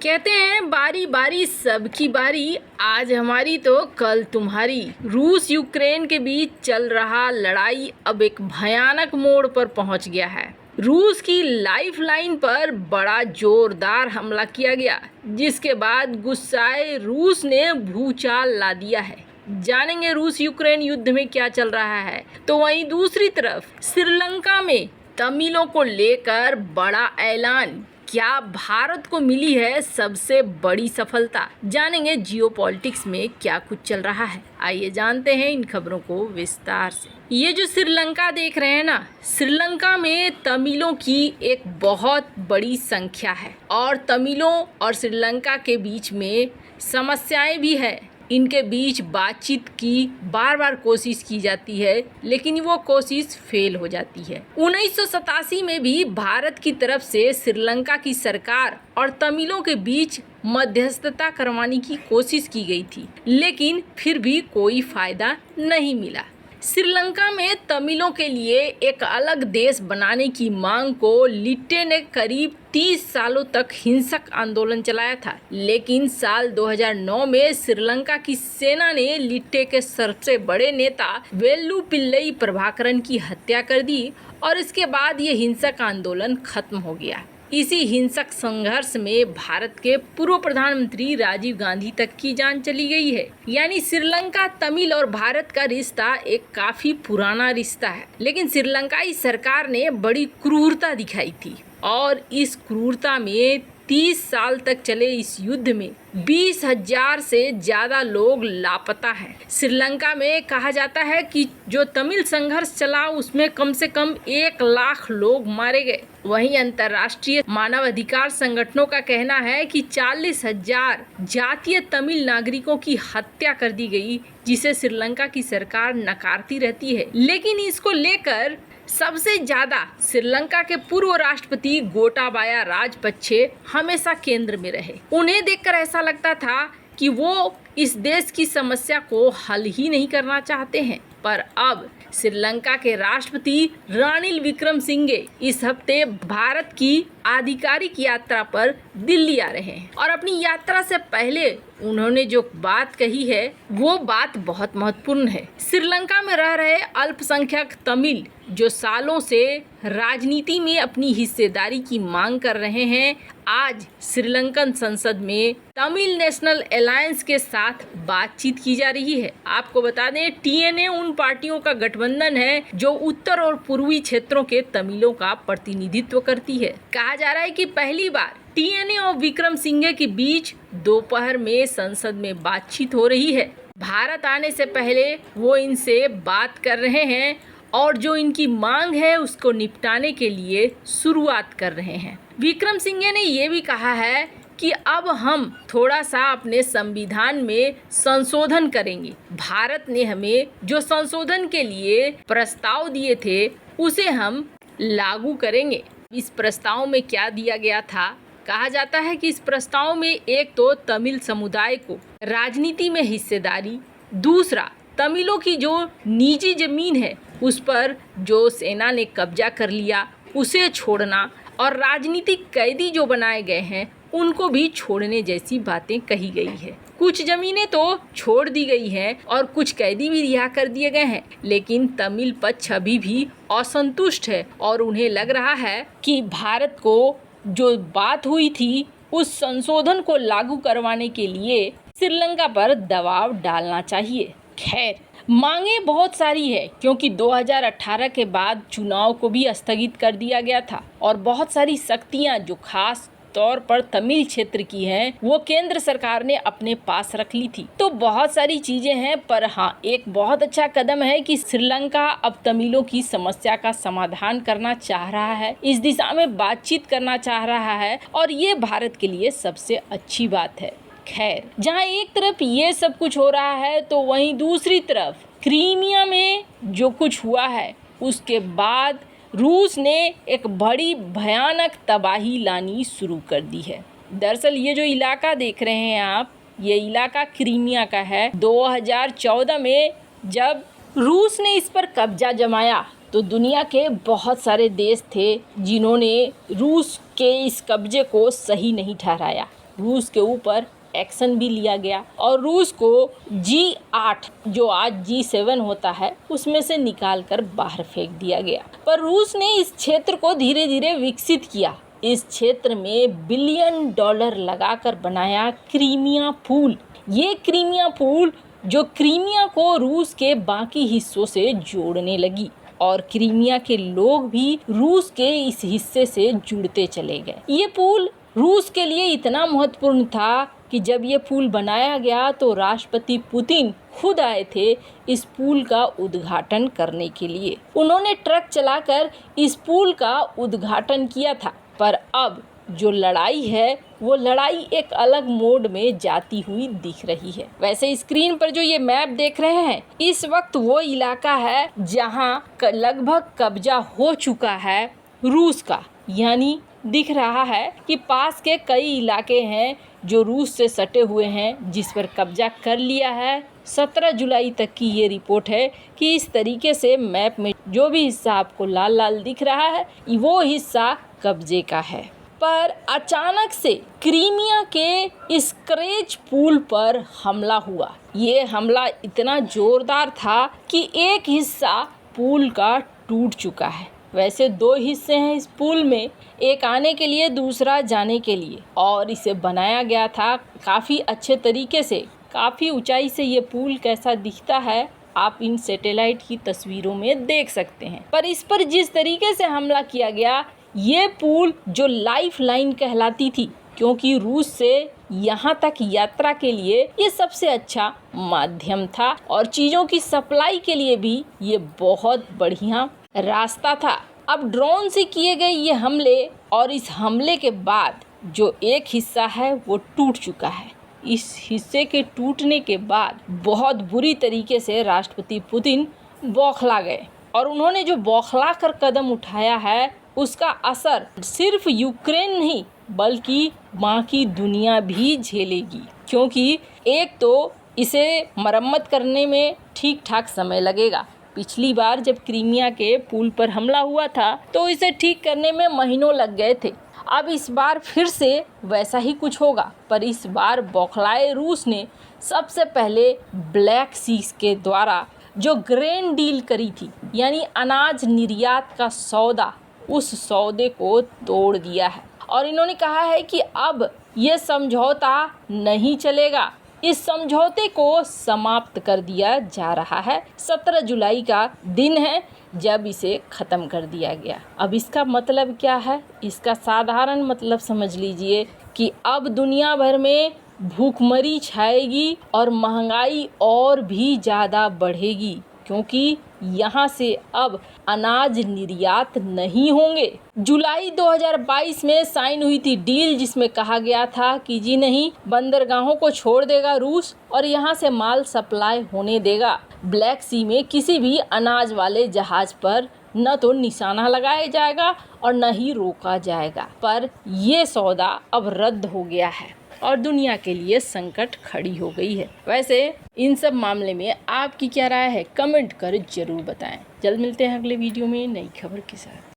कहते हैं बारी बारी सबकी बारी, आज हमारी तो कल तुम्हारी। रूस यूक्रेन के बीच चल रहा लड़ाई अब एक भयानक मोड़ पर पहुंच गया है। रूस की लाइफलाइन पर बड़ा जोरदार हमला किया गया, जिसके बाद गुस्साए रूस ने भूचाल ला दिया है। जानेंगे रूस यूक्रेन युद्ध में क्या चल रहा है। तो वहीं दूसरी तरफ श्रीलंका में तमिलों को लेकर बड़ा ऐलान, क्या भारत को मिली है सबसे बड़ी सफलता। जानेंगे जियोपॉलिटिक्स में क्या कुछ चल रहा है। आइए जानते हैं इन खबरों को विस्तार से। ये जो श्रीलंका देख रहे हैं ना, श्रीलंका में तमिलों की एक बहुत बड़ी संख्या है और तमिलों और श्रीलंका के बीच में समस्याएं भी है। इनके बीच बातचीत की बार बार कोशिश की जाती है, लेकिन वो कोशिश फेल हो जाती है। 1987 में भी भारत की तरफ से श्रीलंका की सरकार और तमिलों के बीच मध्यस्थता करवाने की कोशिश की गई थी, लेकिन फिर भी कोई फायदा नहीं मिला। श्रीलंका में तमिलों के लिए एक अलग देश बनाने की मांग को लिट्टे ने करीब 30 सालों तक हिंसक आंदोलन चलाया था, लेकिन साल 2009 में श्रीलंका की सेना ने लिट्टे के सबसे बड़े नेता वेल्लुपिल्लई प्रभाकरन की हत्या कर दी और इसके बाद ये हिंसक आंदोलन खत्म हो गया। इसी हिंसक संघर्ष में भारत के पूर्व प्रधानमंत्री राजीव गांधी तक की जान चली गई है। यानी श्रीलंका, तमिल और भारत का रिश्ता एक काफी पुराना रिश्ता है, लेकिन श्रीलंकाई सरकार ने बड़ी क्रूरता दिखाई थी और इस क्रूरता में 30 साल तक चले इस युद्ध में 20,000 से ज्यादा लोग लापता हैं। श्रीलंका में कहा जाता है कि जो तमिल संघर्ष चला उसमें कम से कम 1 लाख लोग मारे गए। वहीं अंतर्राष्ट्रीय मानवाधिकार संगठनों का कहना है कि 40,000 जातीय तमिल नागरिकों की हत्या कर दी गई, जिसे श्रीलंका की सरकार नकारती रहती है। लेकिन इसको लेकर सबसे ज्यादा श्रीलंका के पूर्व राष्ट्रपति गोटाबाया राजपक्षे हमेशा केंद्र में रहे। उन्हें देखकर ऐसा लगता था कि वो इस देश की समस्या को हल ही नहीं करना चाहते हैं। पर अब श्रीलंका के राष्ट्रपति रानिल विक्रमसिंघे इस हफ्ते भारत की आधिकारिक यात्रा पर दिल्ली आ रहे हैं और अपनी यात्रा से पहले उन्होंने जो बात कही है वो बात बहुत महत्वपूर्ण है। श्रीलंका में रह रहे अल्पसंख्यक तमिल जो सालों से राजनीति में अपनी हिस्सेदारी की मांग कर रहे हैं, आज श्रीलंकन संसद में तमिल नेशनल अलायंस के साथ बातचीत की जा रही है। आपको बता दें, टीएनए उन पार्टियों का गठबंधन है जो उत्तर और पूर्वी क्षेत्रों के तमिलों का प्रतिनिधित्व करती है। कहा जा रहा है कि पहली बार टीएनए और विक्रमसिंघे के बीच दोपहर में संसद में बातचीत हो रही है। भारत आने से पहले वो इनसे बात कर रहे हैं और जो इनकी मांग है उसको निपटाने के लिए शुरुआत कर रहे हैं। विक्रमसिंघे ने ये भी कहा है कि अब हम थोड़ा सा अपने संविधान में संशोधन करेंगे। भारत ने हमें जो संशोधन के लिए प्रस्ताव दिए थे उसे हम लागू करेंगे। इस प्रस्ताव में क्या दिया गया था? कहा जाता है कि इस प्रस्ताव में एक तो तमिल समुदाय को राजनीति में हिस्सेदारी, दूसरा तमिलों की जो निजी जमीन है उस पर जो सेना ने कब्जा कर लिया उसे छोड़ना और राजनीतिक कैदी जो बनाए गए हैं उनको भी छोड़ने जैसी बातें कही गई है। कुछ जमीनें तो छोड़ दी गई हैं और कुछ कैदी भी रिहा कर दिए गए हैं, लेकिन तमिल पक्ष अभी भी असंतुष्ट है और उन्हें लग रहा है कि भारत को जो बात हुई थी उस संशोधन को लागू करवाने के लिए श्रीलंका पर दबाव डालना चाहिए। खैर, मांगे बहुत सारी है क्योंकि 2018 के बाद चुनाव को भी स्थगित कर दिया गया था और बहुत सारी शक्तियां जो खास तौर पर तमिल क्षेत्र की हैं वो केंद्र सरकार ने अपने पास रख ली थी। तो बहुत सारी चीजें हैं, पर हाँ, एक बहुत अच्छा कदम है कि श्रीलंका अब तमिलों की समस्या का समाधान करना चाह रहा है, इस दिशा में बातचीत करना चाह रहा है और ये भारत के लिए सबसे अच्छी बात है। खैर, जहाँ एक तरफ ये सब कुछ हो रहा है तो वहीं दूसरी तरफ क्रीमिया में जो कुछ हुआ है उसके बाद रूस ने एक बड़ी भयानक तबाही लानी शुरू कर दी है। दरअसल ये जो इलाका देख रहे हैं आप, ये इलाका क्रीमिया का है। 2014 में जब रूस ने इस पर कब्जा जमाया तो दुनिया के बहुत सारे देश थे जिन्होंने रूस के इस कब्जे को सही नहीं ठहराया। रूस के ऊपर एक्शन भी लिया गया और रूस को G8 जो आज G7 होता है उसमें से निकालकर बाहर फेंक दिया गया। पर रूस ने इस क्षेत्र को धीरे धीरे विकसित किया। इस क्षेत्र में बिलियन डॉलर लगाकर बनाया क्रीमिया पुल। ये क्रीमिया पुल जो क्रीमिया को रूस के बाकी हिस्सों से जोड़ने लगी और क्रीमिया के लोग भी रूस के इस हिस्से से जुड़ते चले गए। ये पुल रूस के लिए इतना महत्वपूर्ण था कि जब ये पुल बनाया गया तो राष्ट्रपति पुतिन खुद आए थे इस पुल का उद्घाटन करने के लिए। उन्होंने ट्रक चलाकर इस पुल का उद्घाटन किया था। पर अब जो लड़ाई है वो लड़ाई एक अलग मोड में जाती हुई दिख रही है। वैसे स्क्रीन पर जो ये मैप देख रहे हैं इस वक्त वो इलाका है जहां लगभग कब्जा हो चुका है रूस का। यानी दिख रहा है कि पास के कई इलाके हैं जो रूस से सटे हुए हैं जिस पर कब्जा कर लिया है। 17 जुलाई तक की ये रिपोर्ट है कि इस तरीके से मैप में जो भी हिस्सा आपको लाल लाल दिख रहा है वो हिस्सा कब्जे का है। पर अचानक से क्रीमिया के इस क्रेच पुल पर हमला हुआ। ये हमला इतना जोरदार था कि एक हिस्सा पुल का टूट चुका है। वैसे 2 हिस्से हैं इस पुल में, एक आने के लिए दूसरा जाने के लिए, और इसे बनाया गया था काफ़ी अच्छे तरीके से। काफ़ी ऊंचाई से ये पुल कैसा दिखता है आप इन सैटेलाइट की तस्वीरों में देख सकते हैं। पर इस पर जिस तरीके से हमला किया गया ये पुल जो लाइफ लाइन कहलाती थी, क्योंकि रूस से यहाँ तक यात्रा के लिए ये सबसे अच्छा माध्यम था और चीज़ों की सप्लाई के लिए भी ये बहुत बढ़िया रास्ता था। अब ड्रोन से किए गए ये हमले और इस हमले के बाद जो एक हिस्सा है वो टूट चुका है। इस हिस्से के टूटने के बाद बहुत बुरी तरीके से राष्ट्रपति पुतिन बौखला गए और उन्होंने जो बौखला कर कदम उठाया है उसका असर सिर्फ यूक्रेन नहीं बल्कि बाकी दुनिया भी झेलेगी, क्योंकि एक तो इसे मरम्मत करने में ठीक ठाक समय लगेगा। पिछली बार जब क्रीमिया के पुल पर हमला हुआ था तो इसे ठीक करने में महीनों लग गए थे। अब इस बार फिर से वैसा ही कुछ होगा, पर इस बार बौखलाए रूस ने सबसे पहले ब्लैक सी के द्वारा जो ग्रेन डील करी थी, यानी अनाज निर्यात का सौदा, उस सौदे को तोड़ दिया है और इन्होंने कहा है कि अब ये समझौता नहीं चलेगा। इस समझौते को समाप्त कर दिया जा रहा है। 17 जुलाई का दिन है जब इसे ख़त्म कर दिया गया। अब इसका मतलब क्या है? इसका साधारण मतलब समझ लीजिए कि अब दुनिया भर में भूखमरी छाएगी और महंगाई और भी ज़्यादा बढ़ेगी, क्योंकि यहाँ से अब अनाज निर्यात नहीं होंगे। जुलाई 2022 में साइन हुई थी डील जिसमें कहा गया था कि जी नहीं, बंदरगाहों को छोड़ देगा रूस और यहाँ से माल सप्लाई होने देगा। ब्लैक सी में किसी भी अनाज वाले जहाज पर न तो निशाना लगाया जाएगा और न ही रोका जाएगा। पर ये सौदा अब रद्द हो गया है और दुनिया के लिए संकट खड़ी हो गई है। वैसे इन सब मामले में आपकी क्या राय है? कमेंट कर जरूर बताएं। जल्द मिलते हैं अगले वीडियो में नई खबर के साथ।